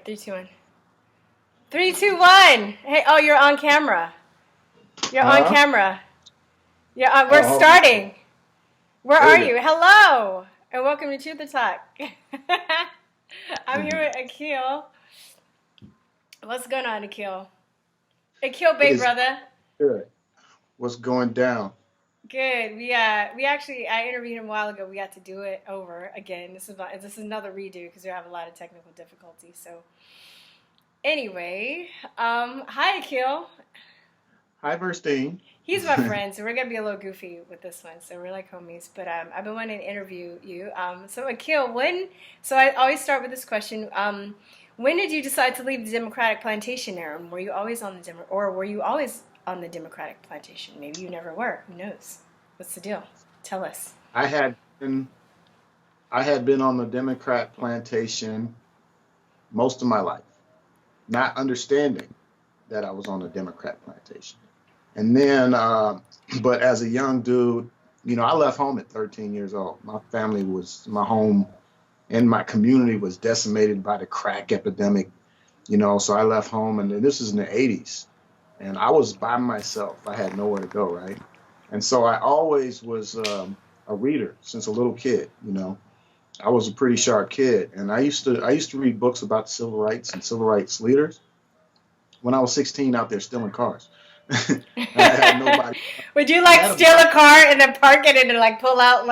right, 3, 2, 1. 3, 2, 1. Hey, oh, you're on camera. You're on camera. Yeah, we're starting. Where are you? Hello, and welcome to Truth the Talk. I'm here with Akil. What's going on, Akil? Akil, Baybrotha. Good. What's going down? Good. I interviewed him a while ago. We got to do it over again. This is another redo because we have a lot of technical difficulties. So, anyway, hi, Akil. Hi, Virstyne. He's my friend, so we're gonna be a little goofy with this one. So we're like homies. But I've been wanting to interview you. So Akil, So I always start with this question. When did you decide to leave the Democratic Plantation era? Were you always on the Democratic Plantation? Maybe you never were. Who knows? What's the deal? Tell us. I had been on the Democrat plantation most of my life, not understanding that I was on the Democrat plantation. And then, but as a young dude, I left home at 13 years old. My home and my community was decimated by the crack epidemic, so I left home, and this is in the 80s. And I was by myself. I had nowhere to go, right? And so I always was a reader since a little kid, I was a pretty sharp kid. And I used to read books about civil rights and civil rights leaders when I was 16 out there stealing cars. I had nobody. Would you steal a car and then park it and then pull out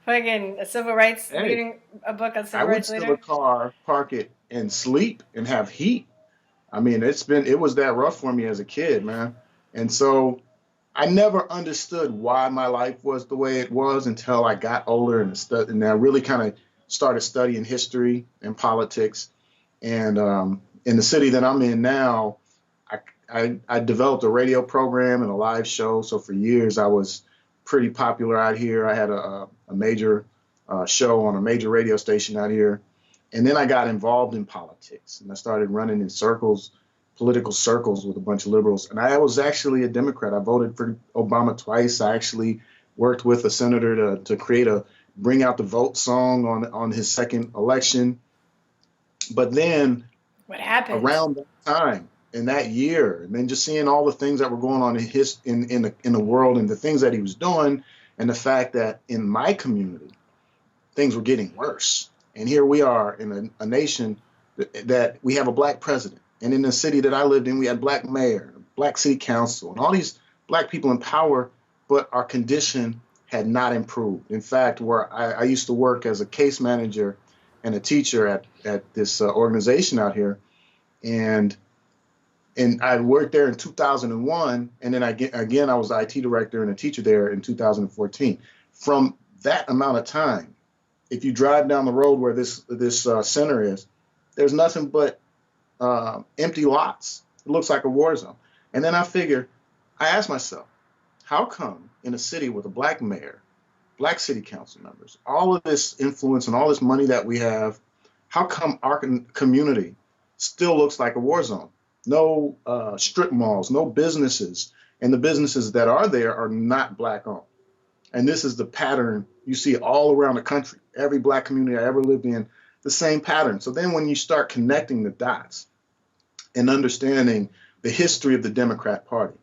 fucking a civil rights reading a book on civil rights leader? I would steal a car, park it, and sleep and have heat. I mean, it was that rough for me as a kid, man. And so I never understood why my life was the way it was until I got older and I really kind of started studying history and politics. And in the city that I'm in now, I developed a radio program and a live show. So for years, I was pretty popular out here. I had a major show on a major radio station out here. And then I got involved in politics, and I started running in political circles with a bunch of liberals. And I was actually a Democrat. I voted for Obama twice. I actually worked with a senator to create a Bring Out the Vote song on his second election. But then what happened around that time in that year, and then just seeing all the things that were going on in the world and the things that he was doing, and the fact that in my community, things were getting worse. And here we are in a nation that we have a black president. And in the city that I lived in, we had black mayor, black city council, and all these black people in power, but our condition had not improved. In fact, where I used to work as a case manager and a teacher at this organization out here, and I worked there in 2001, and then again I was the IT director and a teacher there in 2014. From that amount of time, if you drive down the road where this center is, there's nothing but empty lots. It looks like a war zone. And then I asked myself, how come in a city with a black mayor, black city council members, all of this influence and all this money that we have, how come our community still looks like a war zone? No strip malls, no businesses, and the businesses that are there are not black owned. And this is the pattern you see all around the country. Every black community I ever lived in, the same pattern. So then when you start connecting the dots and understanding the history of the Democrat Party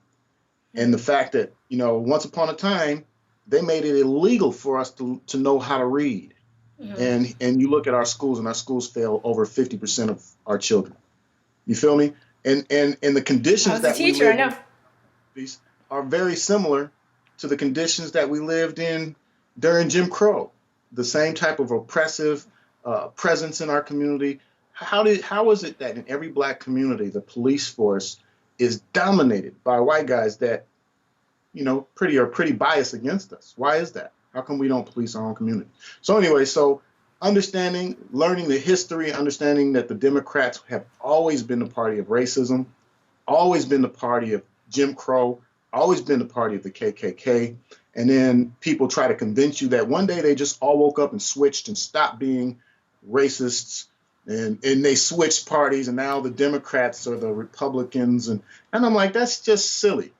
and the fact that, once upon a time, they made it illegal for us to know how to read. Mm-hmm. And you look at our schools, and our schools fail over 50% of our children. You feel me? And the conditions that we live in are very similar to the conditions that we lived in during Jim Crow. The same type of oppressive presence in our community. How is it that in every black community the police force is dominated by white guys that are pretty biased against us? Why is that? How come we don't police our own community? So anyway, learning the history, understanding that the Democrats have always been the party of racism, always been the party of Jim Crow, always been the party of the KKK. And then people try to convince you that one day they just all woke up and switched and stopped being racists, and they switched parties, and now the Democrats are the Republicans. And I'm like, that's just silly.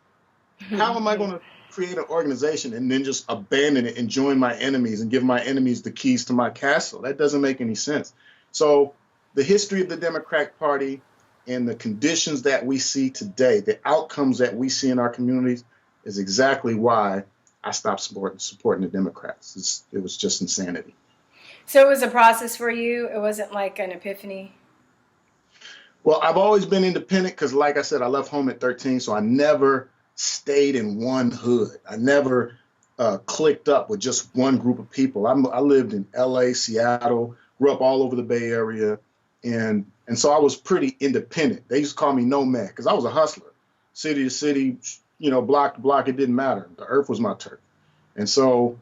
How am I going to create an organization and then just abandon it and join my enemies and give my enemies the keys to my castle? That doesn't make any sense. So the history of the Democratic Party and the conditions that we see today, the outcomes that we see in our communities, is exactly why I stopped supporting the Democrats. It was just insanity. So it was a process for you? It wasn't like an epiphany? Well, I've always been independent because, like I said, I left home at 13, so I never stayed in one hood. I never clicked up with just one group of people. I lived in LA, Seattle, grew up all over the Bay Area, and so I was pretty independent. They used to call me nomad because I was a hustler, city to city, block to block. It didn't matter. The earth was my turf, and so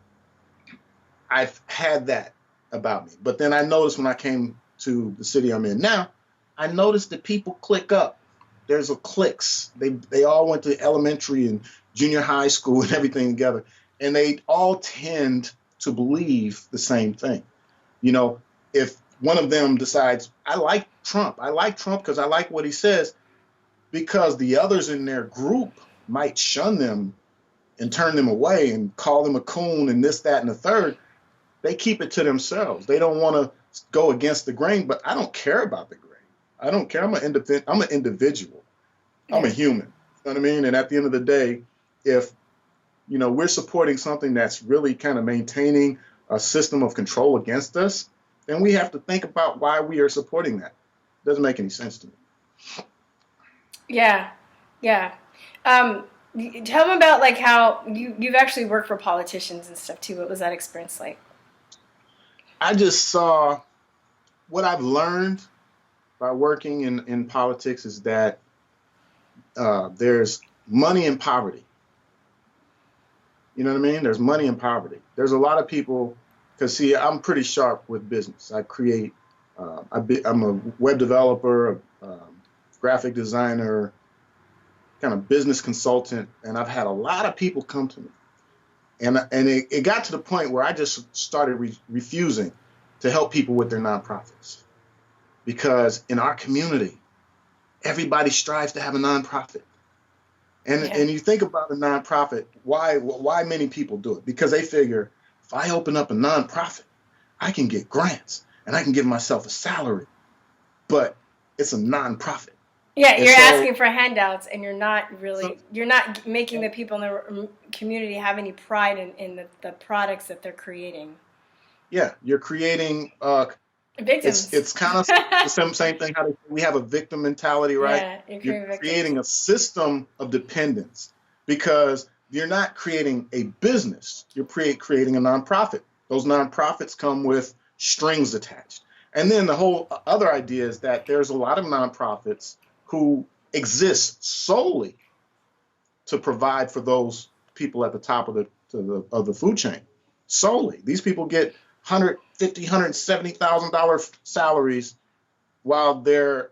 I've had that about me. But then I noticed when I came to the city I'm in now, I noticed that people click up. There's cliques. They all went to elementary and junior high school and everything together, and they all tend to believe the same thing. If one of them decides, I like Trump because I like what he says, because the others in their group might shun them and turn them away and call them a coon and this, that, and the third, they keep it to themselves. They don't want to go against the grain, but I don't care about the grain. I don't care. I'm an individual. I'm a human. You know what I mean? And at the end of the day, if we're supporting something that's really kind of maintaining a system of control against us, then we have to think about why we are supporting that. It doesn't make any sense to me. Yeah. Tell them about like how you've actually worked for politicians and stuff too. What was that experience like? I just saw what I've learned by working in politics is that there's money and poverty. You know what I mean? There's money and poverty. There's a lot of people, because see, I'm pretty sharp with business. I create, I'm a web developer, graphic designer, kind of business consultant, and I've had a lot of people come to me. And it got to the point where I just started refusing to help people with their nonprofits. Because in our community, everybody strives to have a nonprofit. And you think about a nonprofit, why many people do it? Because they figure, if I open up a nonprofit, I can get grants and I can give myself a salary. But it's a nonprofit. Yeah, you're asking for handouts, and you're not making the people in the community have any pride in the products that they're creating. Yeah, you're creating victims. It's kind of the same thing. How we have a victim mentality, right? Yeah, you're creating a system of dependence because you're not creating a business. You're creating a nonprofit. Those nonprofits come with strings attached. And then the whole other idea is that there's a lot of nonprofits who exist solely to provide for those people at the top of the food chain. Solely, these people get $150,000, $170,000 salaries while they're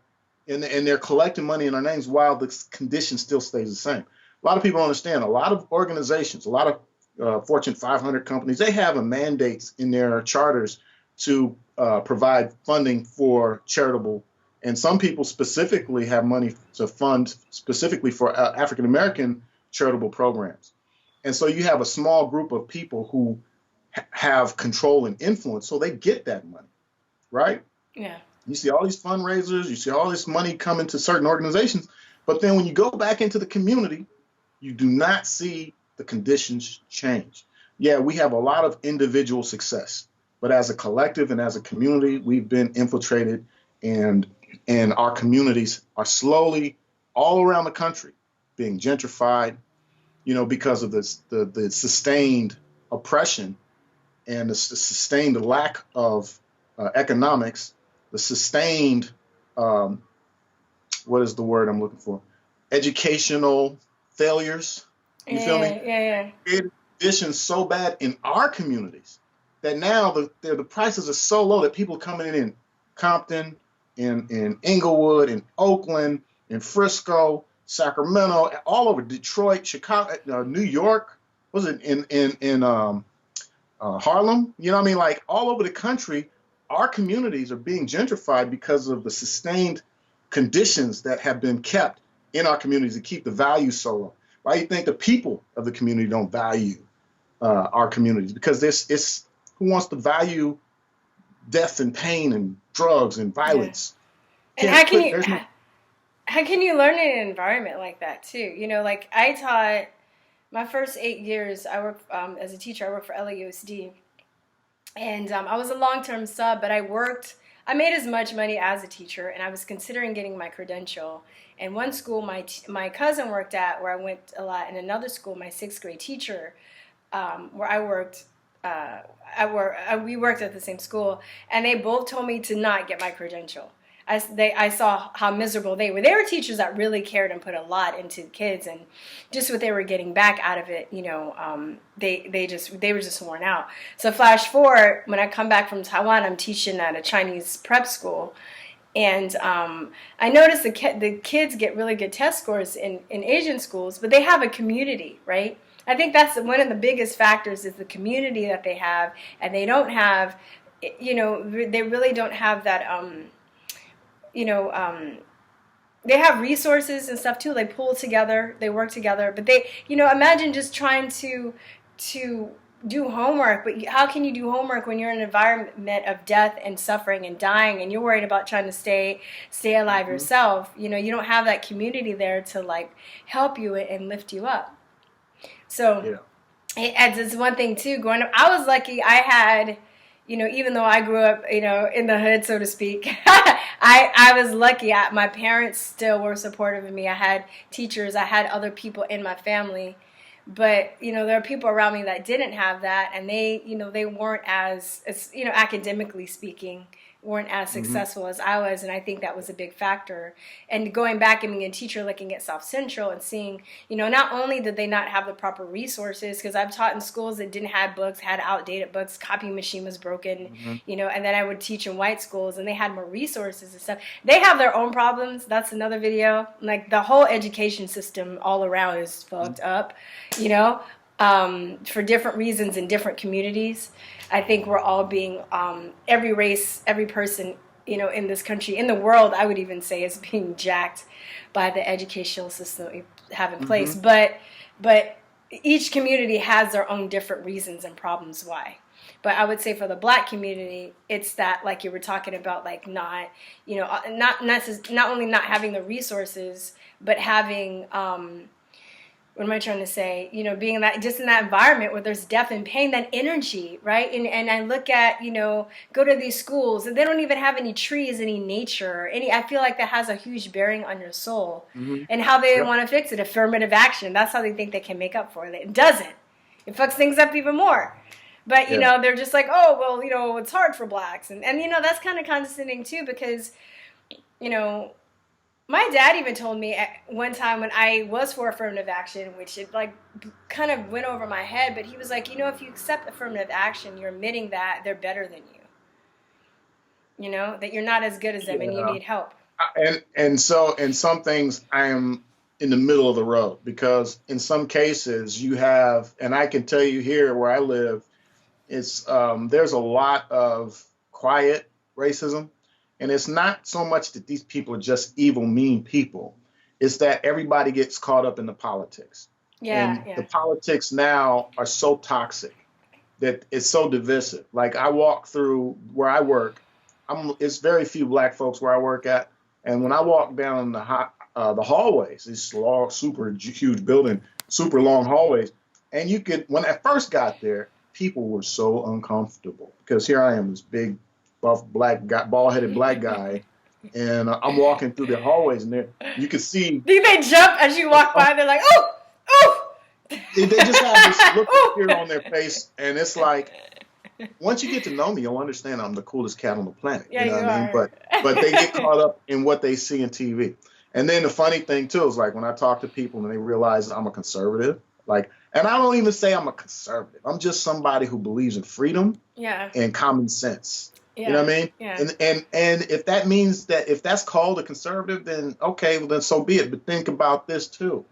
they're collecting money in our names while the condition still stays the same. A lot of people don't understand. A lot of organizations, a lot of Fortune 500 companies, they have a mandate in their charters to provide funding for charitable. And some people specifically have money to fund specifically for African American charitable programs. And so you have a small group of people who have control and influence, so they get that money, right? Yeah. You see all these fundraisers, you see all this money come into certain organizations, but then when you go back into the community, you do not see the conditions change. Yeah, we have a lot of individual success, but as a collective and as a community, we've been infiltrated, and our communities are slowly all around the country being gentrified, because of the sustained oppression and the sustained lack of economics, the sustained, what is the word I'm looking for? Educational failures. You feel me? Yeah. Conditions so bad in our communities that now the prices are so low that people coming in Compton, in Inglewood, in Oakland, in Frisco, Sacramento, all over Detroit, Chicago, New York, was it in Harlem? You know what I mean? Like all over the country, our communities are being gentrified because of the sustained conditions that have been kept in our communities to keep the value so low. Why do you think the people of the community don't value our communities? Because it's who wants to value death and pain and drugs and Yeah. violence. And Can't put, there's no, how can you learn in an environment like that too? You know, like I taught my first 8 years. I worked as a teacher. I worked for LAUSD, and I was a long-term sub. But I made as much money as a teacher, and I was considering getting my credential. And one school, my cousin worked at, where I went a lot, and another school, my sixth grade teacher, where I worked. We worked at the same school, and they both told me to not get my credential. I saw how miserable they were. They were teachers that really cared and put a lot into kids, and just what they were getting back out of it, you know, they were just worn out. So flash forward, when I come back from Taiwan, I'm teaching at a Chinese prep school, and I noticed the kids get really good test scores in Asian schools, but they have a community, right? I think that's one of the biggest factors is the community that they have, and they don't have, you know, they really don't have that. They have resources and stuff too. They pull together, they work together. But they, you know, imagine just trying to do homework. But how can you do homework when you're in an environment of death and suffering and dying, and you're worried about trying to stay alive yourself? You know, you don't have that community there to like help you and lift you up. So it's one thing too. Growing up, I was lucky. I had, you know, even though I grew up, you know, in the hood, so to speak, I was lucky. My parents still were supportive of me. I had teachers. I had other people in my family. But, you know, there are people around me that didn't have that. And they, you know, they weren't as you know, academically speaking, weren't as successful as I was. And I think that was a big factor. And going back and being a teacher, looking at South Central and seeing, you know, not only did they not have the proper resources, because I've taught in schools that didn't have books, had outdated books, copy machine was broken, you know, and then I would teach in white schools and they had more resources and stuff. They have their own problems. That's another video. Like the whole education system all around is fucked up, you know, for different reasons in different communities. I think we're all being, every race, every person, you know, in this country, in the world, I would even say is being jacked by the educational system that we have in place. But each community has their own different reasons and problems why. But I would say for the Black community, it's that, like you were talking about, like not, you know, not only not having the resources, but having, what am I trying to say? You know, being in that, just in that environment where there's death and pain, that energy, right? And I look at, you know, go to these schools and they don't even have any trees, any nature, I feel like that has a huge bearing on your soul and how they want to fix it. Affirmative action. That's how they think they can make up for it. It doesn't. It fucks things up even more. But, you know, they're just like, oh, well, you know, it's hard for Blacks. And you know, that's kind of condescending too, because, you know, my dad even told me at one time when I was for affirmative action, which it like kind of went over my head, but he was like, you know, if you accept affirmative action, you're admitting that they're better than you. You know, that you're not as good as them and you need help. And so in some things I am in the middle of the road, because in some cases you have, and I can tell you here where I live, it's there's a lot of quiet racism. And it's not so much that these people are just evil, mean people. It's that everybody gets caught up in the politics. The politics now are so toxic that it's so divisive. Like I walk through where I work, it's very few Black folks where I work at. And when I walk down the hallways, these long, super huge building, super long hallways, and you could, when I first got there, people were so uncomfortable because here I am, this big, buff black guy, bald-headed black guy, and I'm walking through the hallways, and there you can see. Do they jump as you walk by? They're like, oh, oh. They just have this look of fear on their face, and it's like, once you get to know me, you'll understand I'm the coolest cat on the planet. Yeah, you know what I mean? But they get caught up in what they see in TV. And then the funny thing too is like when I talk to people and they realize I'm a conservative, like, and I don't even say I'm a conservative. I'm just somebody who believes in freedom and common sense. You know what I mean? Yeah. And if that means that if that's called a conservative, then okay, well then so be it. But think about this too.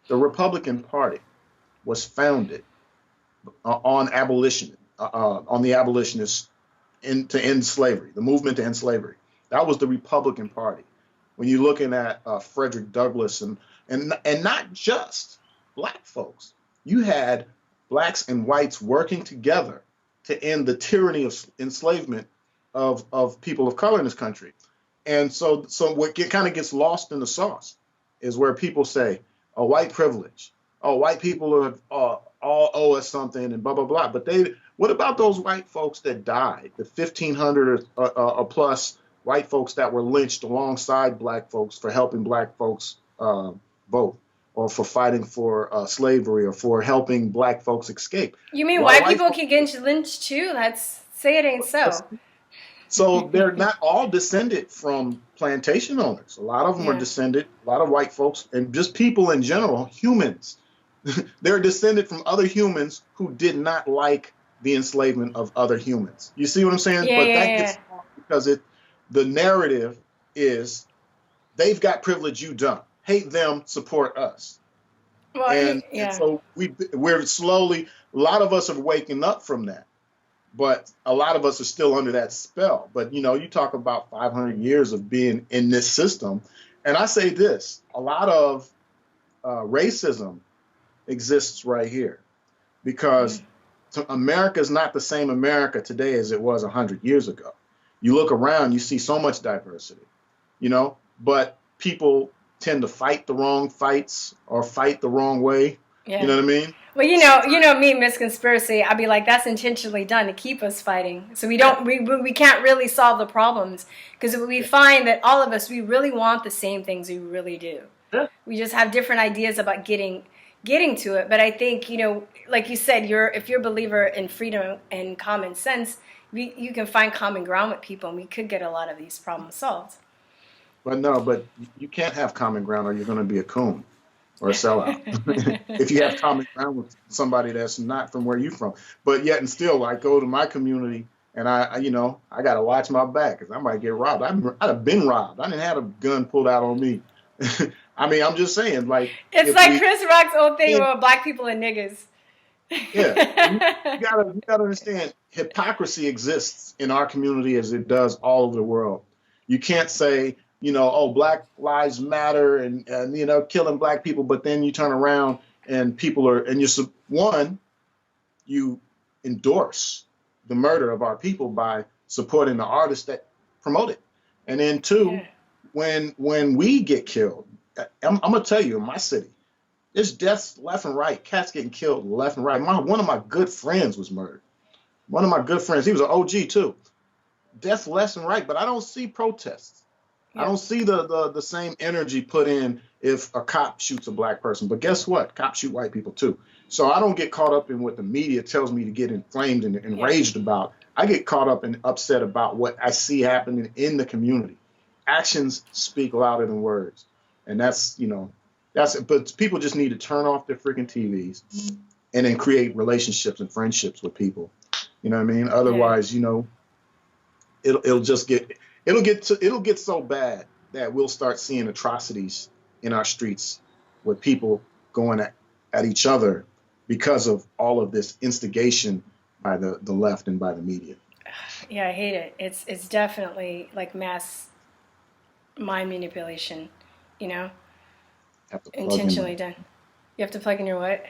The Republican Party was founded on abolition, on the abolitionists to end slavery, the movement to end slavery. That was the Republican Party. When you're looking at Frederick Douglass and not just Black folks, you had Blacks and whites working together to end the tyranny of enslavement of people of color in this country. And so what kind of gets lost in the sauce is where people say, oh, white privilege. Oh, white people are all owe us something and blah, blah, blah. But what about those white folks that died, the 1,500 or plus white folks that were lynched alongside black folks for helping black folks vote, or for fighting for slavery, or for helping black folks escape? You mean white people can get lynched too? Say it ain't so. So they're not all descended from plantation owners. A lot of them are descended, a lot of white folks, and just people in general, humans. They're descended from other humans who did not like the enslavement of other humans. You see what I'm saying? But that gets because the narrative is they've got privilege, you don't. Hate them, support us. Well, and so we're slowly, a lot of us are waking up from that. But a lot of us are still under that spell. But, you talk about 500 years of being in this system. And I say this, a lot of racism exists right here. Because America is not the same America today as it was 100 years ago. You look around, you see so much diversity, but people tend to fight the wrong fights or fight the wrong way. Yeah. You know what I mean? Well, you know me, Miss Conspiracy. I'd be like, that's intentionally done to keep us fighting. So we can't really solve the problems because we find that all of us, we really want the same things. We really do. Yeah. We just have different ideas about getting to it. But I think, like you said, if you're a believer in freedom and common sense, you can find common ground with people, and we could get a lot of these problems solved. But you can't have common ground, or you're going to be a coon. Or a sellout. If you have common ground with somebody that's not from where you're from. But yet and still, I go to my community and I got to watch my back because I might get robbed. I'd have been robbed. I didn't have a gun pulled out on me. I mean, I'm just saying, like. It's like Chris Rock's old thing about black people and niggas. Yeah. You gotta understand, hypocrisy exists in our community as it does all over the world. You can't say, Black Lives Matter and killing black people, but then you turn around and you endorse the murder of our people by supporting the artists that promote it. And then two, when we get killed, I'm gonna tell you, in my city, there's deaths left and right, cats getting killed left and right. One of my good friends was murdered. One of my good friends, he was an OG too. Deaths left and right, but I don't see protests. I don't see the same energy put in if a cop shoots a black person. But guess what? Cops shoot white people too. So I don't get caught up in what the media tells me to get inflamed and enraged about. I get caught up and upset about what I see happening in the community. Actions speak louder than words. And but people just need to turn off their freaking TVs and then create relationships and friendships with people. You know what I mean? Otherwise, it'll get so bad that we'll start seeing atrocities in our streets with people going at each other because of all of this instigation by the left and by the media. Yeah, I hate it. It's definitely like mass mind manipulation, intentionally done. You have to plug in your what?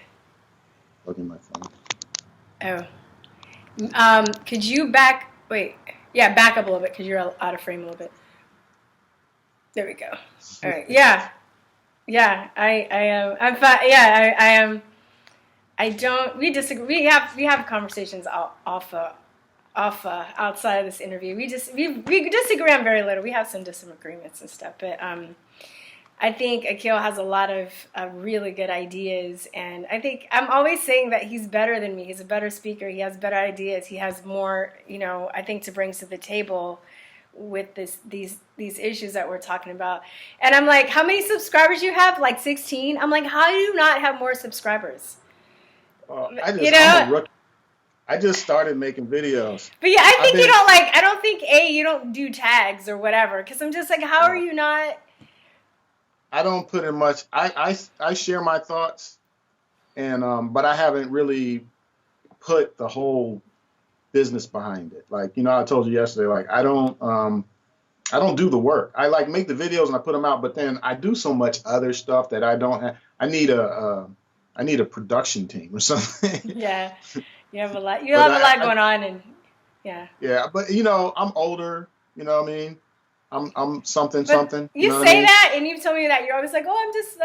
Plug in my phone. Oh. Could you back up a little bit because you're out of frame a little bit. There we go. All right. Yeah. I am. I'm fine. Yeah, I am. I don't. We disagree. We have conversations outside of this interview. We disagree on very little. We have some disagreements and stuff, but I think Akil has a lot of really good ideas, and I think I'm always saying that he's better than me. He's a better speaker. He has better ideas. He has more, I think, to bring to the table with these issues that we're talking about. And I'm like, how many subscribers you have? Like 16? I'm like, how do you not have more subscribers? I'm a rookie. I just started making videos. But yeah, I don't think you don't do tags or whatever, because I'm just like, how are you not? I don't put in much. I share my thoughts, and but I haven't really put the whole business behind it. Like, I told you yesterday, like I don't do the work. I like make the videos and I put them out, but then I do so much other stuff that I don't have. I need a production team or something. Yeah. You have a lot. You But have a lot going on, and yeah. yeah, but you know, I'm older. You know what I mean? I'm something But something. You you know what I say mean? that, and you told me that you're always like, "Oh,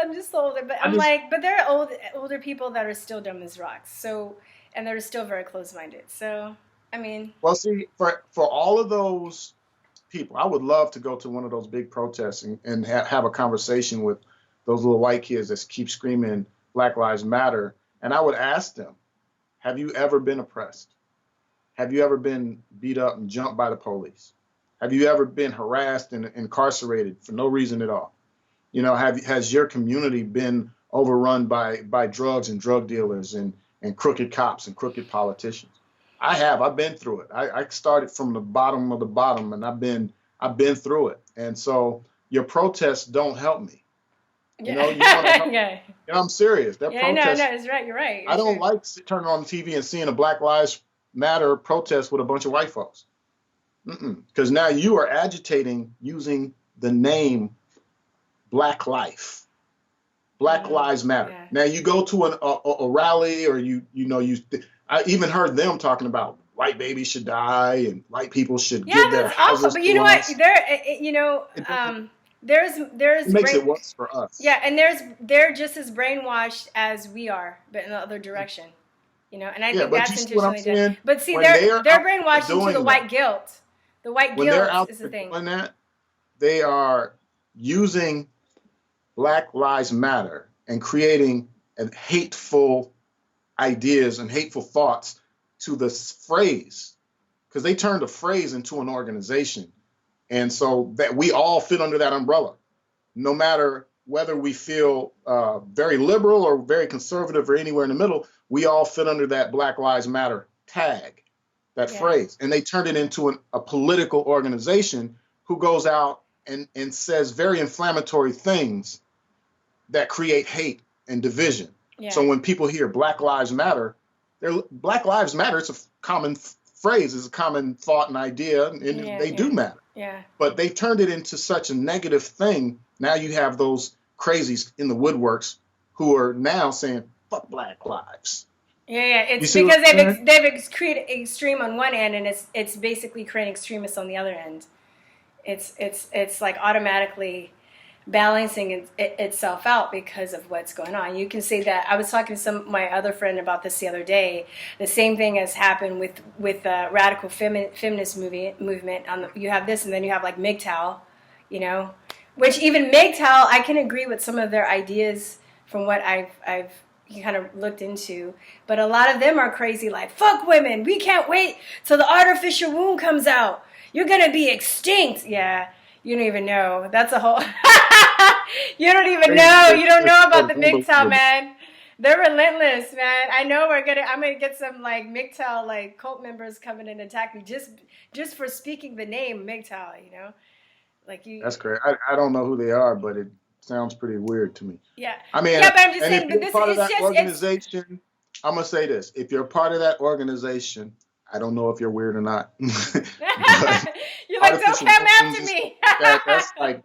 I'm just older." But I I'm just like, but there are older people that are still dumb as rocks. So, and they're still very close-minded. So, I mean, well see for all of those people, I would love to go to one of those big protests and have a conversation with those little white kids that keep screaming Black Lives Matter, and I would ask them, have you ever been oppressed? Have you ever been beat up and jumped by the police? Have you ever been harassed and incarcerated for no reason at all? You know, has your community been overrun by drugs and drug dealers and crooked cops and crooked politicians? I have. I've been through it. I started from the bottom of the bottom, and I've been through it. And so your protests don't help me. You know, you want to yeah, help. yeah, You know, I'm serious. Their yeah. No, no, protests. it's right. You're right. I You're don't true. like turning on the TV and seeing a Black Lives Matter protest with a bunch of white folks. Because now you are agitating using the name Black Life. Black Lives Matter. Yeah. Now you go to a rally, or I even heard them talking about white babies should die and white people should Yeah, give their that's awful. houses But you to know what? us. There's It makes it brain. worse for us. Yeah, and they're just as brainwashed as we are, but in the other direction. And I Yeah, think but you that's see what I'm intentionally done. saying? But see, When they are they're out there brainwashed into the doing that, white guilt. The white when they're guilt out is the there thing. doing that, they are using Black Lives Matter and creating hateful ideas and hateful thoughts to this phrase, because they turned a phrase into an organization. And so that we all fit under that umbrella, no matter whether we feel very liberal or very conservative or anywhere in the middle, we all fit under that Black Lives Matter tag, that phrase. And they turned it into a political organization who goes out and says very inflammatory things that create hate and division. Yeah. So when people hear Black Lives Matter, Black Lives Matter, it's a common phrase, it's a common thought and idea, and they do matter. Yeah. But they turned it into such a negative thing. Now you have those crazies in the woodworks who are now saying, fuck Black Lives. Yeah. It's because they've created extreme on one end, and it's basically creating extremists on the other end. It's like automatically balancing itself out because of what's going on. You can say that. I was talking to my other friend about this the other day. The same thing has happened with the radical feminist movement. You have this, and then you have like MGTOW, which even MGTOW, I can agree with some of their ideas from what I've kind of looked into, but a lot of them are crazy, like, fuck women, we can't wait till the artificial womb comes out, you're gonna be extinct. Yeah, you don't even know. That's a whole you don't even know. You don't know about the MGTOW, man. They're relentless, man. I know I'm gonna get some like MGTOW like cult members coming and attack me just for speaking the name MGTOW, like you. That's great. I don't know who they are, but it sounds pretty weird to me. Yeah. I mean, yeah, but I'm just and saying, if but you're this part of is that just organization, I'm gonna say this: if you're part of that organization, I don't know if you're weird or not. You're like, don't come after me. That's like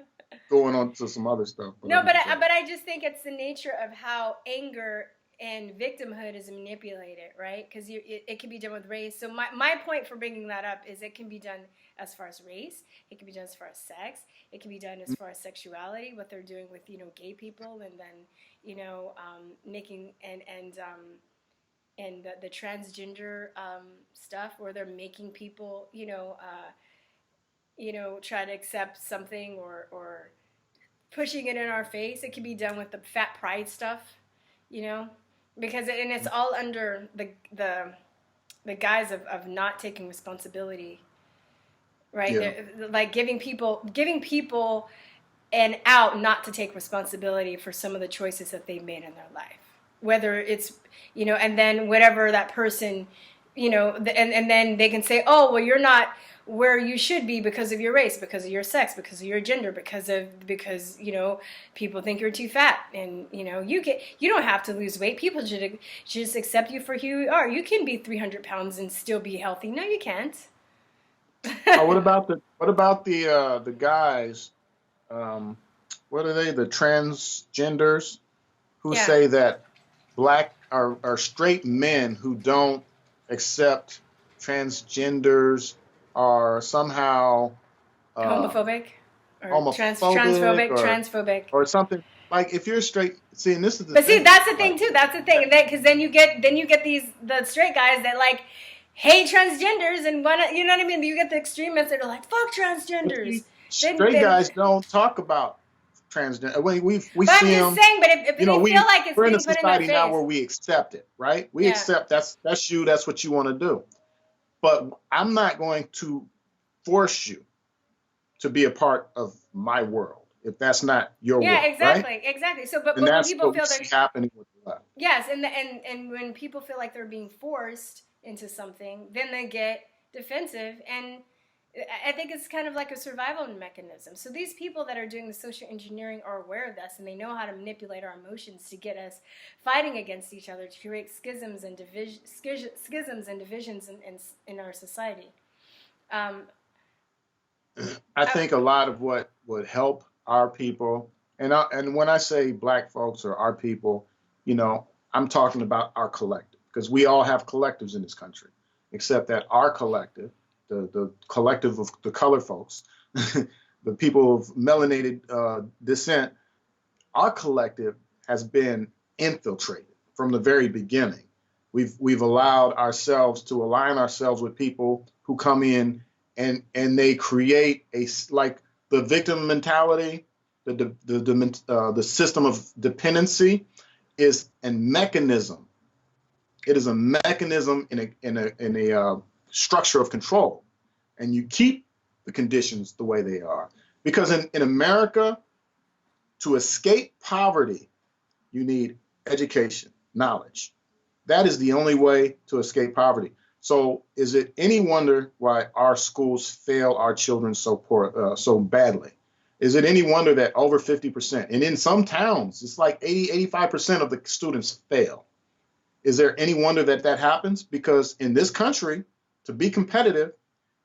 going on to some other stuff. No, but I just think it's the nature of how anger and victimhood is manipulated, right? Because it can be done with race. So my point for bringing that up is it can be done as far as race. It can be done as far as sex. It can be done as far as sexuality, what they're doing with gay people, and then making and the transgender stuff, where they're making people try to accept something or pushing it in our face. It can be done with the fat pride stuff, because it's all under the guise of not taking responsibility, right? Yeah. Like giving people an out not to take responsibility for some of the choices that they've made in their life, whether it's and then whatever that person and then they can say, oh, well, you're not where you should be because of your race, because of your sex, because of your gender, because people think you're too fat, and you don't have to lose weight. People should just accept you for who you are. You can be 300 pounds and still be healthy. No, you can't. What about the guys? What are they? The transgenders who say that black are straight men who don't accept transgenders are somehow Homophobic or homophobic transphobic. or something. Like if you're straight, see, and this is the But see, thing. that's the thing Like, too. That's the thing, because then you get the straight guys that like hate transgenders and wanna, you know what I mean. You get the extremists that are like fuck transgenders. straight guys don't talk about transgender. We But I'm see just them. saying. But if they feel like it's We're in a being put in their society now face, where we accept it, right? We yeah, accept that's you. That's what you want to do. But I'm not going to force you to be a part of my world if that's not your yeah, world, right? exactly. So, but And when that's people what we feel see they're happening with the left. yes, and when people feel like they're being forced into something, then they get defensive, and I think it's kind of like a survival mechanism. So these people that are doing the social engineering are aware of this, and they know how to manipulate our emotions to get us fighting against each other, to create schisms and divisions in our society. I think a lot of what would help our people, and when I say black folks or our people, I'm talking about our collective, because we all have collectives in this country, except that our collective, the collective of the colored folks, the people of melanated descent, our collective has been infiltrated from the very beginning. We've allowed ourselves to align ourselves with people who come in and they create like the victim mentality, the system of dependency is a mechanism. It is a mechanism in a structure of control, and you keep the conditions the way they are. Because in America, to escape poverty, you need education, knowledge. That is the only way to escape poverty. So is it any wonder why our schools fail our children so badly? Is it any wonder that over 50%, and in some towns, it's like 85% of the students fail? Is there any wonder that happens? Because in this country, to be competitive,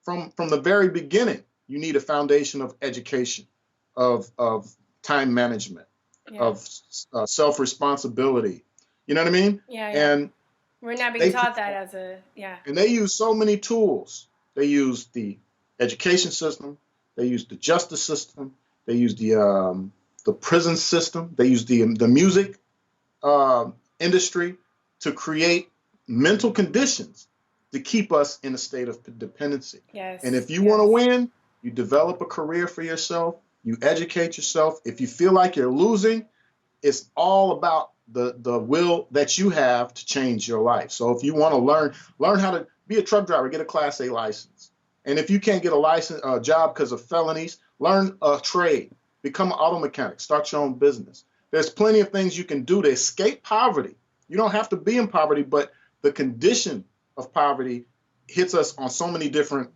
from the very beginning, you need a foundation of education, of time management, of self-responsibility. You know what I mean? Yeah. And we're not being taught that as a, yeah. And they use so many tools. They use the education system. They use the justice system. They use the prison system. They use the music industry to create mental conditions to keep us in a state of dependency. Yes. And if you want to win, you develop a career for yourself. You educate yourself. If you feel like you're losing, it's all about the will that you have to change your life. So if you want to learn how to be a truck driver, get a Class A license. And if you can't get a job because of felonies, learn a trade, become an auto mechanic, start your own business. There's plenty of things you can do to escape poverty. You don't have to be in poverty, but the condition of poverty hits us on so many different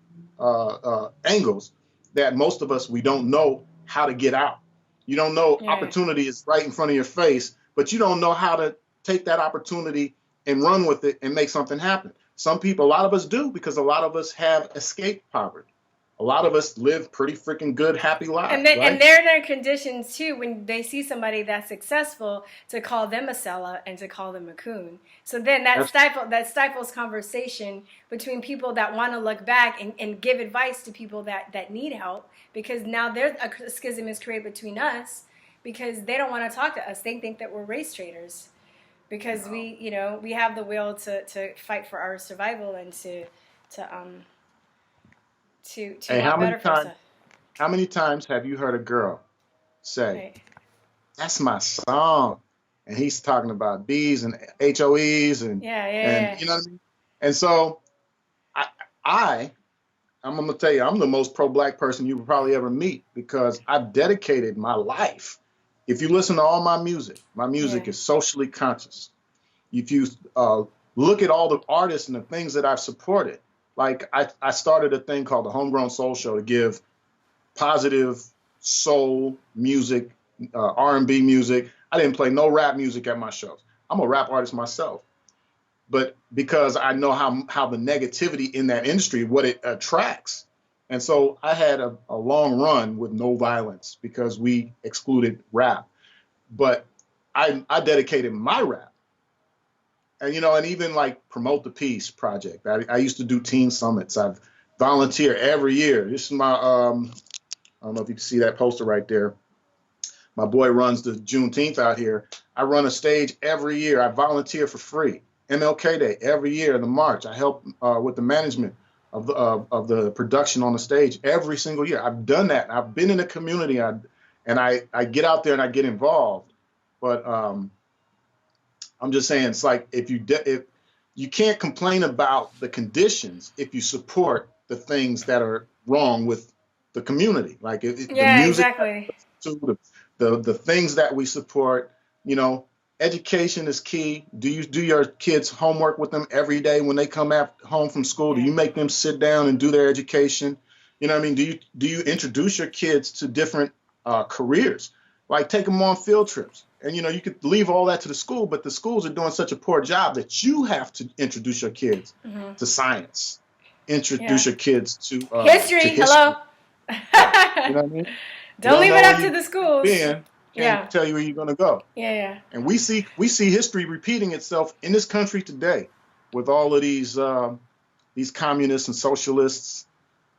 angles that most of us, we don't know how to get out. You don't know opportunity is right in front of your face, but you don't know how to take that opportunity and run with it and make something happen. Some people, a lot of us do, because a lot of us have escaped poverty. A lot of us live pretty freaking good, happy lives. And they're in their conditions too when they see somebody that's successful to call them a seller and to call them a coon. So then that stifles conversation between people that want to look back and give advice to people that need help, because now there's a schism is created between us because they don't want to talk to us. They think that we're race traders because we have the will to fight for our survival and to want better for ourselves. How many times have you heard a girl say, "That's my song," and he's talking about B's and HOEs and you know what I mean? And so I'm going to tell you, I'm the most pro-black person you will probably ever meet, because I've dedicated my life. If you listen to all my music is socially conscious. If you look at all the artists and the things that I've supported, like I started a thing called the Homegrown Soul Show to give positive soul music, R&B music. I didn't play no rap music at my shows. I'm a rap artist myself. But because I know how the negativity in that industry, what it attracts. And so I had a long run with no violence because we excluded rap. But I dedicated my rap and and even like promote the peace project. I used to do teen summits. I've volunteer every year. This is my I don't know if you can see that poster right there. My boy runs the Juneteenth out here. I run a stage every year. I volunteer for free. MLK Day every year in the March. I help with the management of the production on the stage every single year. I've done that. I've been in the community. I get out there and I get involved. But I'm just saying, it's like if you can't complain about the conditions if you support the things that are wrong with the community, like the music, exactly. The things that we support. Education is key. Do you do your kids' homework with them every day when they come home from school? Do you make them sit down and do their education? You know what I mean? Do you introduce your kids to different careers? Like take them on field trips. And you could leave all that to the school, but the schools are doing such a poor job that you have to introduce your kids to science, introduce your kids to history. To history. Hello. You know what I mean? Don't leave it up to the schools. Can't tell you where you're going to go. Yeah. And we see history repeating itself in this country today, with all of these communists and socialists,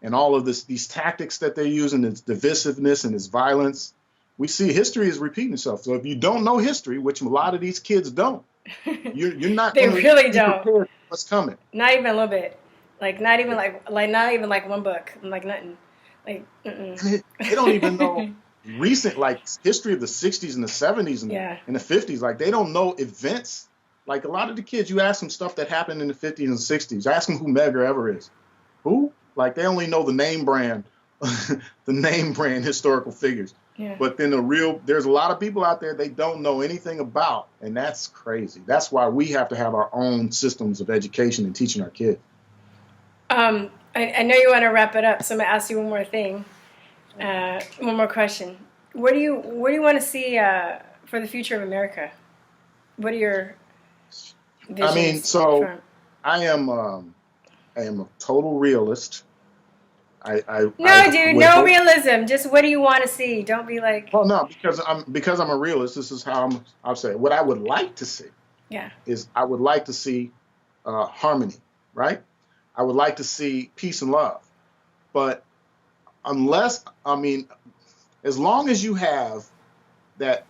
and all of these tactics that they're using, this divisiveness and this violence. We see history is repeating itself. So if you don't know history, which a lot of these kids don't, you're not. They really don't. Prepared for what's coming? Not even a little bit. Like not even like one book. Like nothing. Like they don't even know recent history of the 60s and the 70s and the 50s. Like they don't know events. Like a lot of the kids, you ask them stuff that happened in the 50s and 60s. Ask them who Medgar Evers is. Who? Like they only know the name brand, historical figures. Yeah. But then there's a lot of people out there they don't know anything about, and that's crazy. That's why we have to have our own systems of education and teaching our kids. I know you want to wrap it up, so I'm gonna ask you one more thing, one more question. What do you want to see for the future of America? What are your visions? I am a total realist. No realism. Just what do you want to see? Don't be like. Well, no, because I'm a realist. This is how I'll say it. What I would like to see. Yeah. Is I would like to see harmony, right? I would like to see peace and love, but as long as you have that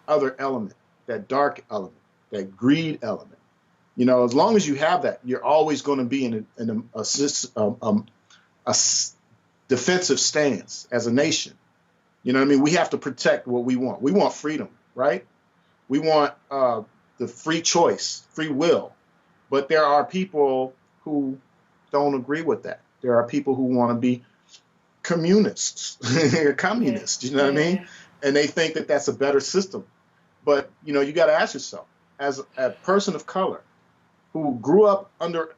other element, that dark element, that greed element, as long as you have that, you're always going to be in a defensive stance as a nation. You know what I mean? We have to protect what we want. We want freedom, right? We want the free choice, free will. But there are people who don't agree with that. There are people who want to be communists, communists, you know what I mean? And they think that that's a better system. But, you got to ask yourself, as a person of color who grew up under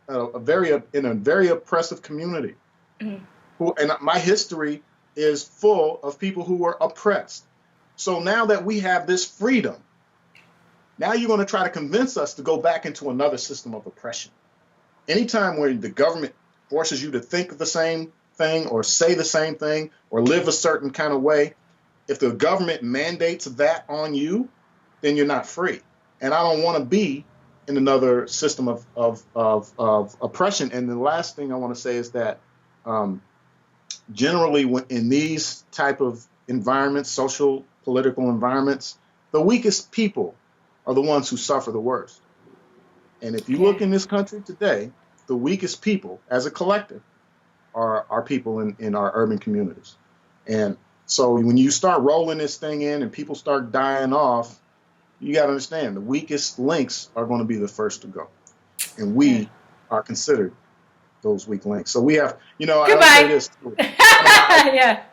in a very oppressive community, and my history is full of people who were oppressed. So now that we have this freedom, now you're going to try to convince us to go back into another system of oppression. Anytime where the government forces you to think the same thing or say the same thing or live a certain kind of way, if the government mandates that on you, then you're not free. And I don't want to be in another system of oppression. And the last thing I want to say is that generally in these type of environments, social, political environments, the weakest people are the ones who suffer the worst. And if you look in this country today, the weakest people as a collective are people in our urban communities. And so when you start rolling this thing in and people start dying off, you got to understand the weakest links are going to be the first to go. And we are considered those weak links. So we have, Goodbye. I say this. Yeah.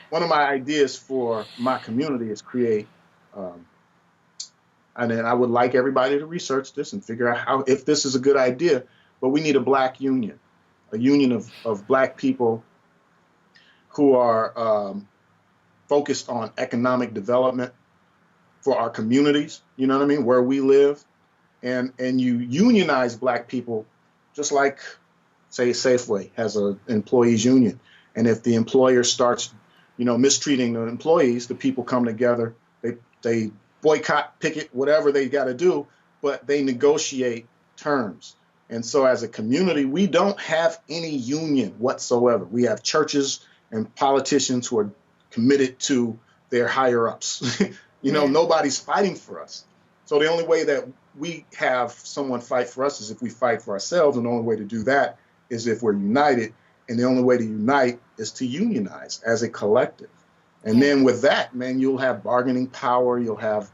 One of my ideas for my community is create, and then I would like everybody to research this and figure out if this is a good idea. But we need a black union, a union of black people who are focused on economic development for our communities, you know what I mean, where we live. And you unionize black people just like, say, Safeway has an employees union. And if the employer starts, mistreating the employees, the people come together, they boycott, picket, whatever they got to do, but they negotiate terms. And so as a community, we don't have any union whatsoever. We have churches and politicians who are committed to their higher ups. Nobody's fighting for us. So the only way that we have someone fight for us is if we fight for ourselves. And the only way to do that is if we're united. And the only way to unite is to unionize as a collective. And then with that, man, you'll have bargaining power. You'll have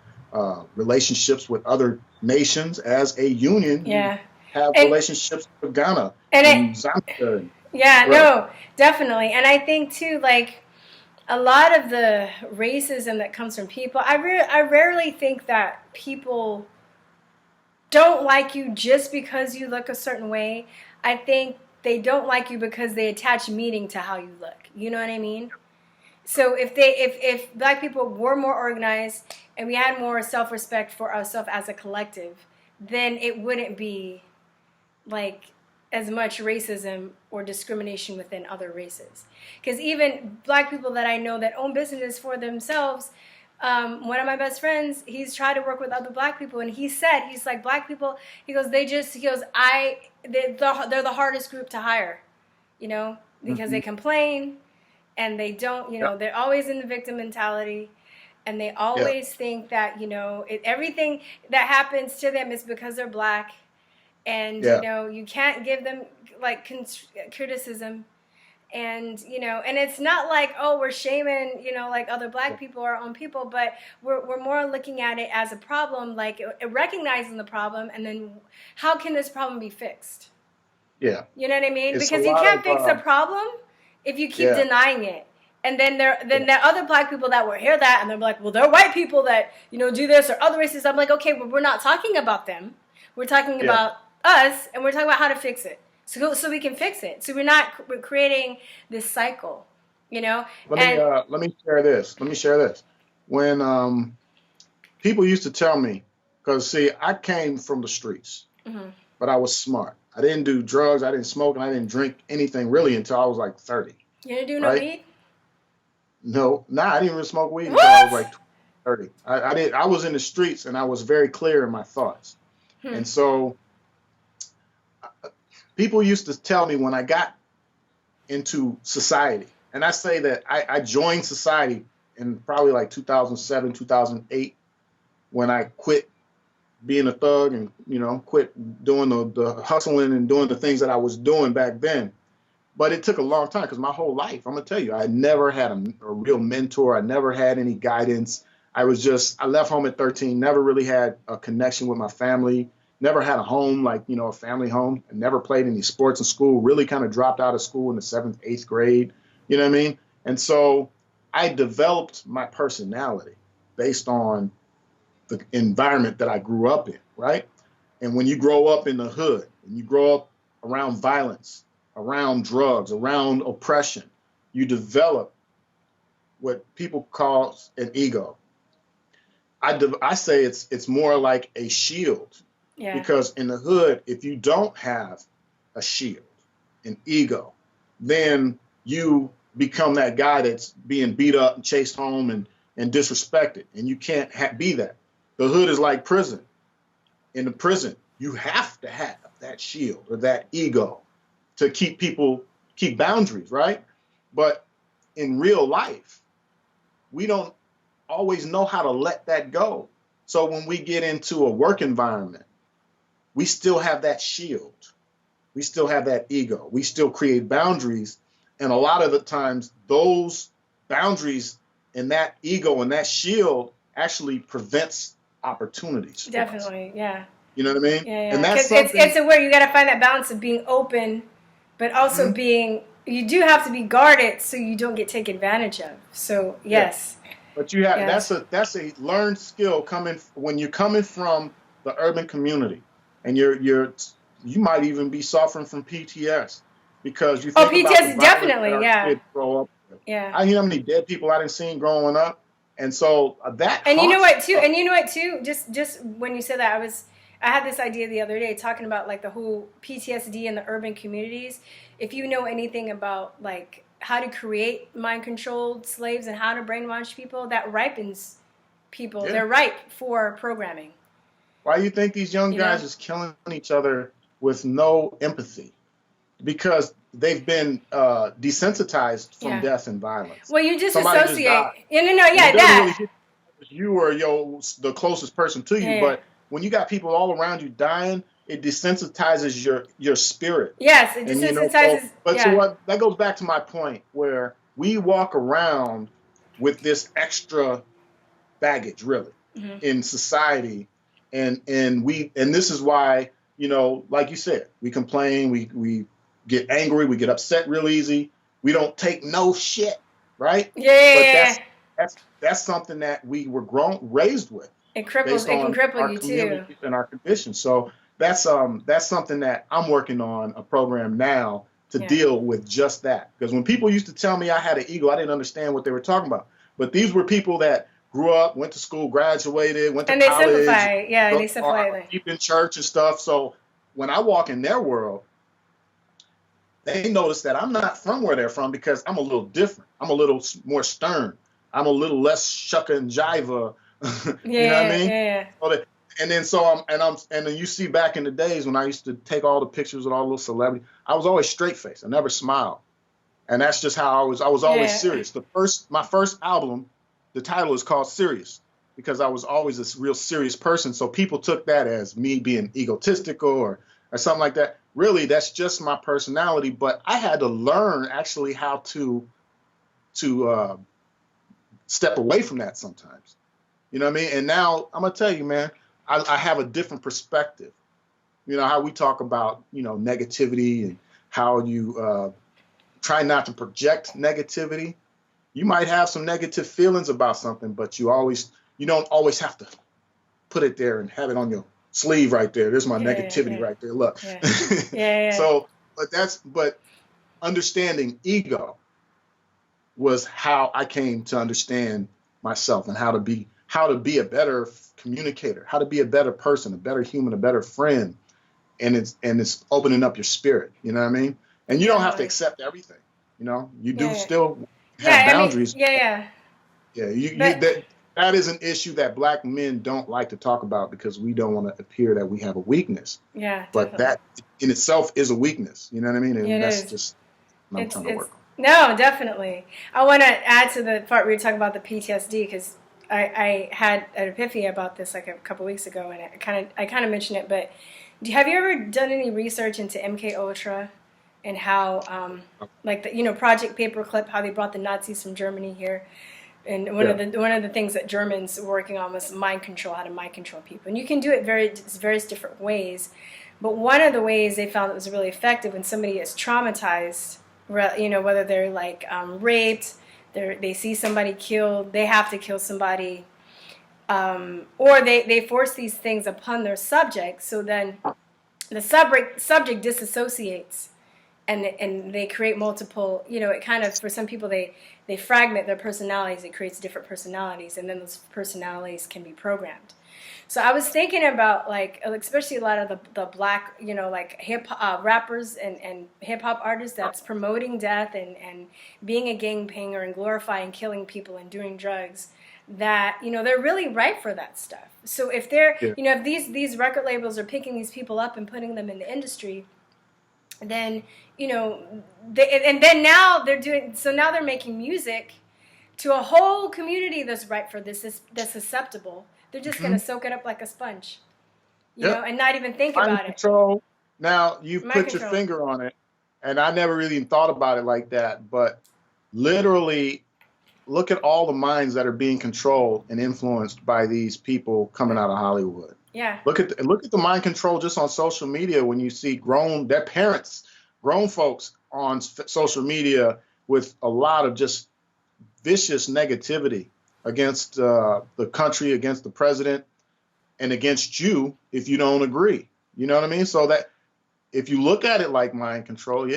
relationships with other nations as a union. Yeah. Have relationships with Ghana and Zambia. No, definitely. And I think too, like a lot of the racism that comes from people, I rarely think that people don't like you just because you look a certain way. I think they don't like you because they attach meaning to how you look. You know what I mean? So if Black people were more organized and we had more self-respect for ourselves as a collective, then it wouldn't be like as much racism or discrimination within other races. Because even Black people that I know that own businesses for themselves, one of my best friends, he's tried to work with other Black people, and he's like, Black people, they're the hardest group to hire, because they complain and they don't, they're always in the victim mentality. And they always think that, everything that happens to them is because they're Black. And, you can't give them like criticism. And, and it's not like, oh, we're shaming, like other Black people or our own people, but we're more looking at it as a problem, like recognizing the problem. And then how can this problem be fixed? Yeah. You know what I mean? Because you can't fix a problem if you keep denying it. And then there are other Black people that will hear that and they're like, well, they're white people that, do this, or other races. I'm like, okay, well, we're not talking about them. We're talking about us, and we're talking about how to fix it. So we can fix it. So we're creating this cycle, Let me share this. When people used to tell me, because see, I came from the streets, but I was smart. I didn't do drugs, I didn't smoke, and I didn't drink anything really until I was like 30. You didn't do no weed? No, I didn't even smoke weed until I was like 30. I was in the streets, and I was very clear in my thoughts. And so people used to tell me when I got into society, and I say that I joined society in probably like 2007, 2008, when I quit being a thug and, quit doing the hustling and doing the things that I was doing back then. But it took a long time because my whole life, I'm going to tell you, I never had a real mentor. I never had any guidance. I left home at 13, never really had a connection with my family. Never had a home, like, a family home. I never played any sports in school, really kind of dropped out of school in the 7th, 8th grade. You know what I mean? And so I developed my personality based on the environment that I grew up in, right? And when you grow up in the hood, and you grow up around violence, around drugs, around oppression, you develop what people call an ego. I say it's more like a shield. Yeah. Because in the hood, if you don't have a shield, an ego, then you become that guy that's being beat up and chased home and disrespected. And you can't be that. The hood is like prison. In the prison, you have to have that shield or that ego to keep boundaries, right? But in real life, we don't always know how to let that go. So when we get into a work environment, we still have that shield. We still have that ego. We still create boundaries. And a lot of the times, those boundaries and that ego and that shield actually prevents opportunities. Definitely, yeah. You know what I mean? Yeah. And that's it's a where you got to find that balance of being open, but also you do have to be guarded so you don't get taken advantage of. So, yes. Yeah. But you have that's a learned skill when you're coming from the urban community. And you might even be suffering from PTS because you think about PTS definitely, kids grow up with. Yeah. I know how many dead people I didn't see growing up, and so that. And you know what too? Just when you said that, I had this idea the other day talking about like the whole PTSD in the urban communities. If you know anything about like how to create mind-controlled slaves and how to brainwash people, that ripens people. Yeah. They're ripe for programming. Why do you think these young guys is killing each other with no empathy? Because they've been desensitized from death and violence. Well, you just Somebody just died. No, yeah, It doesn't that. really hit you or the closest person to you, but when you got people all around you dying, it desensitizes your spirit. Yes, it desensitizes. So what that goes back to my point where we walk around with this extra baggage, really, in society, and this is why, like you said, we complain, we get angry, we get upset real easy, we don't take no shit, right? But that's something that we were raised with. It can cripple you too, and our conditions. So that's something that I'm working on a program now to deal with just that. Because when people used to tell me I had an ego, I didn't understand what they were talking about. But these were people that grew up, went to school, graduated, went to college. And they simplify it. Deep in church and stuff. So when I walk in their world, they notice that I'm not from where they're from because I'm a little different. I'm a little more stern. I'm a little less shucka and jiva. You know what I mean? Yeah. And then you see back in the days when I used to take all the pictures with all the little celebrities, I was always straight faced. I never smiled. And that's just how I was. I was always serious. My first album, the title is called Serious because I was always a real serious person. So people took that as me being egotistical or something like that. Really, that's just my personality. But I had to learn actually how to step away from that sometimes. You know what I mean? And now I'm going to tell you, man, I have a different perspective. You know, how we talk about, negativity and how you try not to project negativity. You might have some negative feelings about something, but you don't always have to put it there and have it on your sleeve right there. There's my negativity right there. Look. So, but understanding ego was how I came to understand myself and how to be a better communicator, how to be a better person, a better human, a better friend. And it's opening up your spirit. You know what I mean? And you don't have to accept everything. You do still have boundaries. That is an issue that Black men don't like to talk about because we don't want to appear that we have a weakness. But that in itself is a weakness. You know what I mean? And that's just what I'm trying to work on. No, definitely. I want to add to the part where you're talking about the PTSD because I had an epiphany about this like a couple weeks ago, and I kind of mentioned it. But have you ever done any research into MK Ultra and how, Project Paperclip, how they brought the Nazis from Germany here? And one of the things that Germans were working on was mind control, how to mind control people. And you can do it various different ways. But one of the ways they found that was really effective when somebody is traumatized, whether they're raped, they see somebody killed, they have to kill somebody, or they force these things upon their subject. So then the subject disassociates. And they create multiple, it kind of, for some people, they fragment their personalities. It creates different personalities, and then those personalities can be programmed. So I was thinking about, especially a lot of the Black, rappers and hip-hop artists that's promoting death and being a gangbanger and glorifying killing people and doing drugs, that, they're really ripe for that stuff. So if they're, if these record labels are picking these people up and putting them in the industry, then now they're making music to a whole community that's ripe for this, that's susceptible. They're just going to soak it up like a sponge, and not even think about it. Now you put your finger on it, and I never really thought about it like that, but literally look at all the minds that are being controlled and influenced by these people coming out of Hollywood. Yeah. Look at the mind control just on social media when you see grown folks on social media with a lot of just vicious negativity against the country, against the president, and against you if you don't agree. You know what I mean? So that if you look at it like mind control,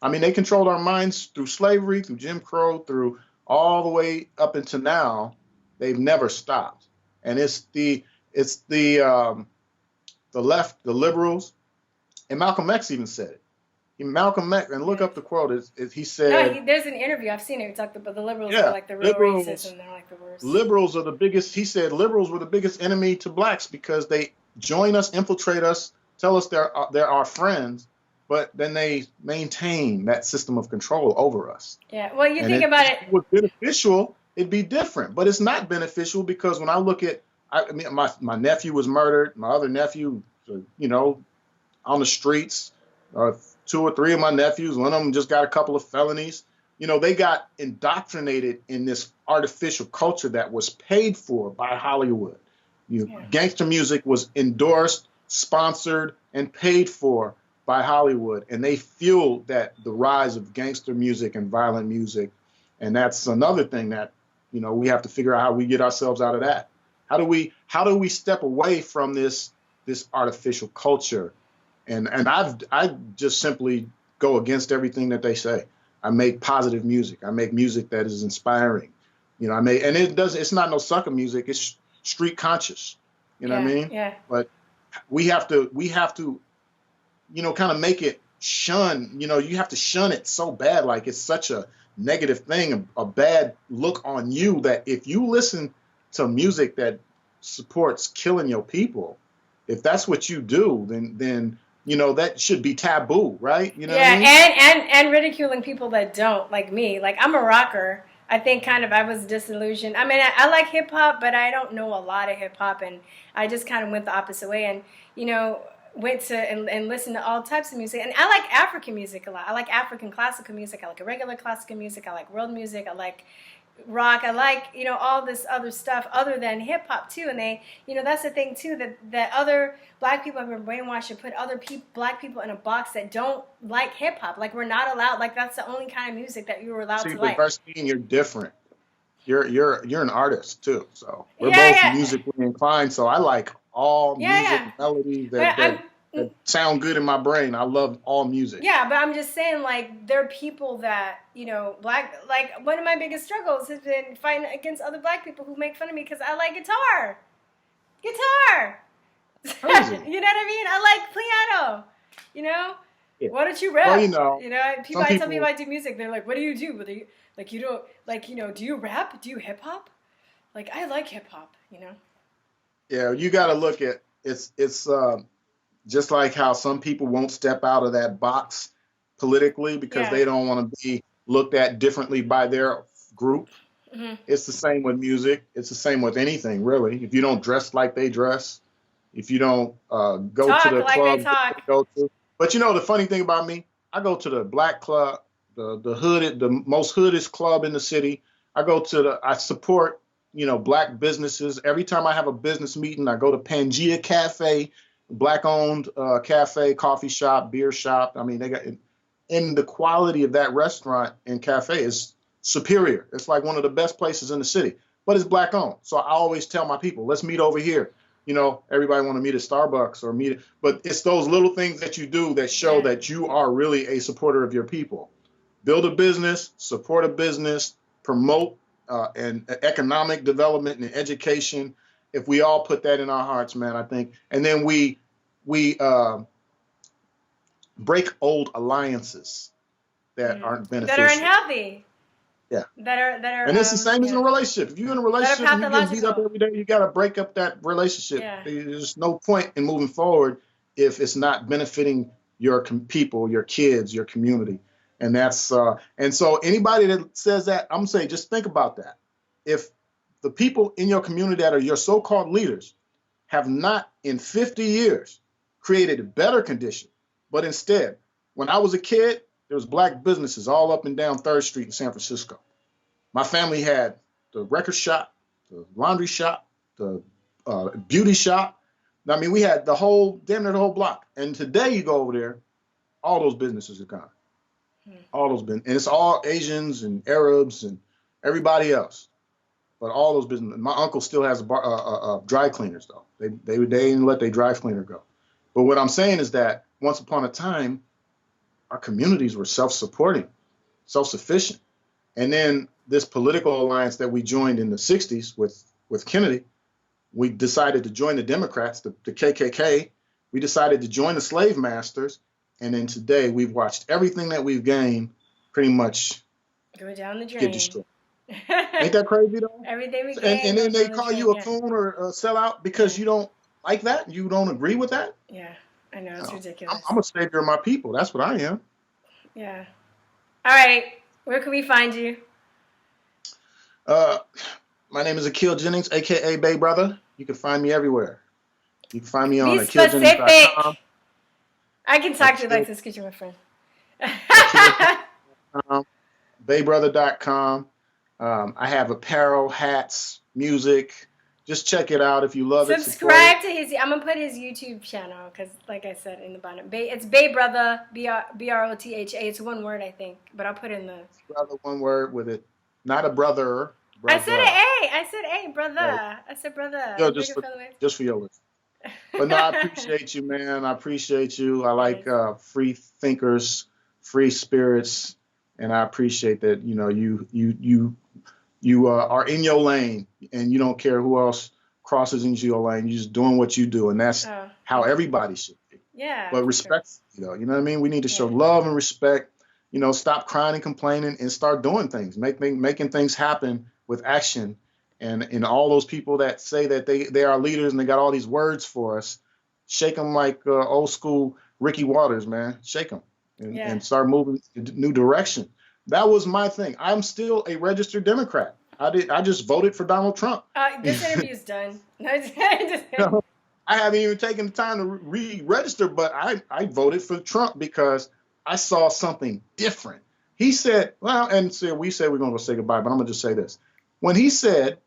I mean, they controlled our minds through slavery, through Jim Crow, through all the way up until now. They've never stopped. And it's the left, the liberals, and Malcolm X even said it. Malcolm X, and look Yeah. up the quote. He No, said, there's an interview. I've seen it. He talked about the liberals are "Yeah, like the real racists liberals, and they're like the worst. liberals are the biggest." He said, "Liberals were the biggest enemy to blacks because they join us, infiltrate us, tell us they're our friends, but then they maintain that system of control over us." Yeah. Well, you And think if about it it. was beneficial, it'd be different. But it's not beneficial because when I look at, I mean, my nephew was murdered. My other nephew, on the streets. Two or three of my nephews, one of them just got a couple of felonies. They got indoctrinated in this artificial culture that was paid for by Hollywood. Yeah. Gangster music was endorsed, sponsored, and paid for by Hollywood, and they fueled the rise of gangster music and violent music. And that's another thing that we have to figure out how we get ourselves out of that. How do we step away from this artificial culture? And I just simply go against everything that they say. I make positive music. I make music that is inspiring. And it's not no sucker music. It's street conscious. You know what I mean? Yeah. But we have to kind of make it shun. You have to shun it so bad, like it's such a negative thing, a bad look on you, that if you listen to music that supports killing your people, if that's what you do, then that should be taboo, right? You know what I mean? and ridiculing people that don't, like me. Like, I'm a rocker. I think kind of I was disillusioned. I mean, I like hip hop, but I don't know a lot of hip hop, and I just kind of went the opposite way, and went to and listened to all types of music. And I like African music a lot. I like African classical music. I like irregular classical music. I like world music. I like rock. I like all this other stuff other than hip hop too. And they that's the thing too, that other black people have been brainwashed to put other black people in a box that don't like hip hop. Like, we're not allowed. Like, that's the only kind of music that you were allowed to like. Virstyne, you're different. You're an artist too, so we're both musically inclined. So I like all music, melodies that sound good in my brain. I love all music. Yeah, but I'm just saying, like, there are people that, black, like, one of my biggest struggles has been fighting against other black people who make fun of me because I like guitar. You know what I mean? I like piano, Yeah. Why don't you rap? Well, people tell me if I do music, they're like, what do you do? Like, you don't, like, do you rap? Do you hip hop? Like, I like hip hop, Yeah, you got to look at, it's just like how some people won't step out of that box politically because they don't want to be looked at differently by their group. Mm-hmm. It's the same with music. It's the same with anything, really. If you don't dress like they dress, if you don't go to the club they go to. But the funny thing about me, I go to the black club, the most hoodest club in the city. I support, black businesses. Every time I have a business meeting, I go to Pangea Cafe, black-owned cafe, coffee shop, beer shop. I mean, and the quality of that restaurant and cafe is superior. It's like one of the best places in the city, but it's black-owned. So I always tell my people, let's meet over here. Everybody want to meet at Starbucks or but it's those little things that you do that show that you are really a supporter of your people. Build a business, support a business, promote and economic development and education. If we all put that in our hearts, man, I think, and then we break old alliances that aren't beneficial, that are unhealthy. Yeah. That are. And it's the same as in a relationship. If you're in a relationship and you're getting beat up every day, you got to break up that relationship. Yeah. There's no point in moving forward if it's not benefiting your people, your kids, your community. And that's and so anybody that says that, I'm saying, just think about that. If the people in your community that are your so-called leaders have not in 50 years created a better condition, but instead, when I was a kid, there was black businesses all up and down 3rd Street in San Francisco. My family had the record shop, the laundry shop, the beauty shop. I mean, we had damn near the whole block. And today you go over there, all those businesses are gone. All those and it's all Asians and Arabs and everybody else. But all those businesses. My uncle still has dry cleaners though. They didn't let their dry cleaner go. But what I'm saying is that once upon a time, our communities were self-supporting, self-sufficient. And then this political alliance that we joined in the 60s with Kennedy, we decided to join the Democrats, the KKK. We decided to join the slave masters. And then today we've watched everything that we've gained pretty much go down the get drain. destroyed. Ain't that crazy though? Everything we And gain then goes they down the call drain. you a Yeah. coon or a sellout because you don't like that? You don't agree with that? Yeah, I know, it's No. ridiculous. I'm a savior of my people. That's what I am. Yeah. All right. Where can we find you? My name is Akil Jennings, aka Baybrotha. You can find me everywhere. You can find me on Be specific. akiljennings.com. I can talk to you like this because you're my friend. Baybrother.com. I have apparel, hats, music. Just check it out if you love it. Subscribe to his. I'm gonna put his YouTube channel because, like I said in the bottom, it's Baybrotha, Brotha. It's one word, I think, but I'll put in the. Brother, one word with it, not a brother. I said an A. I said A, brother. Yeah. I said brother. Yo, just for your list. But no, I appreciate you, man. I appreciate you. I like free thinkers, free spirits, and I appreciate that. You know, you are in your lane, and you don't care who else crosses into your lane. You're just doing what you do, and that's how everybody should be. Yeah. But respect, you know what I mean. We need to show love and respect. You know, stop crying and complaining, and start doing things, making things happen with action. And all those people that say that they are leaders and they got all these words for us, shake them like old school Ricky Waters, man. Shake them and start moving in a new direction. That was my thing. I'm still a registered Democrat. I just voted for Donald Trump. This interview's done. I haven't even taken the time to re-register, but I voted for Trump because I saw something different. He said, well, and so we said we're going to go say goodbye, but I'm going to just say this. When he said,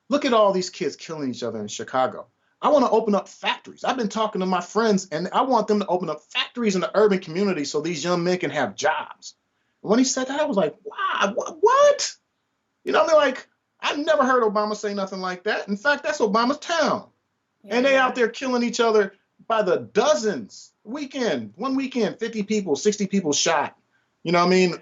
look at all these kids killing each other in Chicago. I want to open up factories. I've been talking to my friends, and I want them to open up factories in the urban community so these young men can have jobs. And when he said that, I was like, wow, what? You know, they're like, I've never heard Obama say nothing like that. In fact, that's Obama's town. Yeah. And they out there killing each other by the dozens. One weekend, 50 people, 60 people shot. You know what I mean?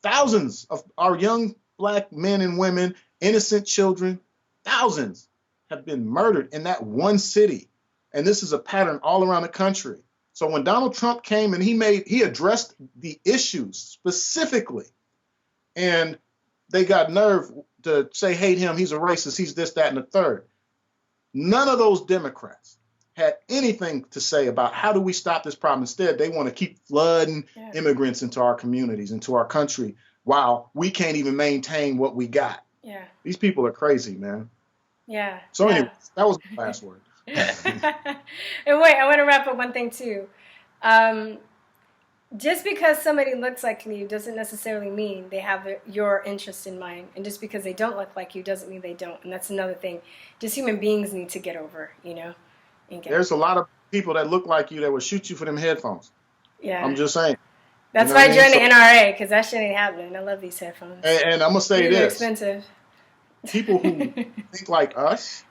Thousands of our young Black men and women, innocent children, thousands have been murdered in that one city. And this is a pattern all around the country. So when Donald Trump came and he addressed the issues specifically, and they got nerve to say, hate him, he's a racist, he's this, that, and the third. None of those Democrats had anything to say about how do we stop this problem. Instead, they want to keep flooding immigrants into our communities, into our country, while we can't even maintain what we got. Yeah. These people are crazy, man. Yeah. So anyway, that was the last word. And wait, I want to wrap up one thing too. Just because somebody looks like you doesn't necessarily mean they have your interest in mind. And just because they don't look like you doesn't mean they don't. And that's another thing. Just human beings need to get over, you know. There's a lot of people that look like you that will shoot you for them headphones. Yeah. I'm just saying. That's why I joined the NRA, because that shit ain't happening. I love these headphones. And I'm going to say this. They're expensive. People who think like us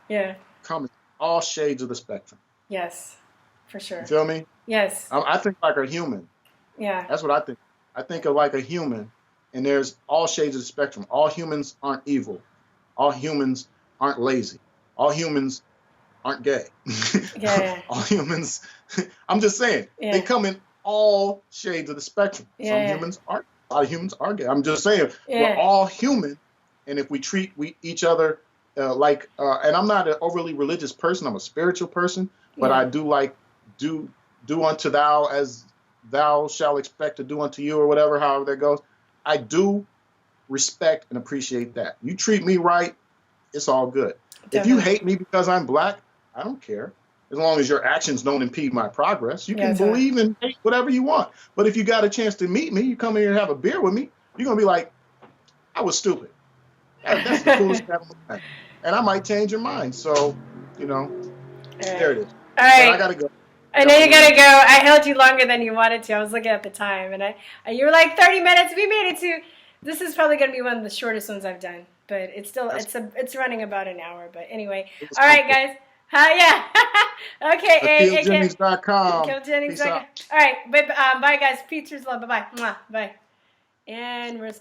come in all shades of the spectrum. Yes, for sure. You feel me? Yes. I think like a human. Yeah. That's what I think. I think of like a human, and there's all shades of the spectrum. All humans aren't evil. All humans aren't lazy. All humans aren't gay. Yeah. All humans, I'm just saying, they come in all shades of the spectrum. Some humans aren't. A lot of humans are gay. I'm just saying, we're all human, and if we treat each other like, and I'm not an overly religious person, I'm a spiritual person, but I do like, do unto thou as thou shalt expect to do unto you, or whatever, however that goes. I do respect and appreciate that. You treat me right, it's all good. Definitely. If you hate me because I'm Black, I don't care. As long as your actions don't impede my progress, you can believe and hate whatever you want. But if you got a chance to meet me, you come here and have a beer with me, you're going to be like, I was stupid. That's the coolest thing ever. And I might change your mind. So, you know, there it is. All right. But I got to go. I know you gotta go. I held you longer than you wanted to. I was looking at the time, and you were like 30 minutes. We made it to. This is probably gonna be one of the shortest ones I've done, but it's still it's running about an hour. But anyway, all right, guys. Yeah. Okay. AkilJennings.com. AkilJennings.com. All right. Bye, guys. Peace, love. Bye. Bye. And we're.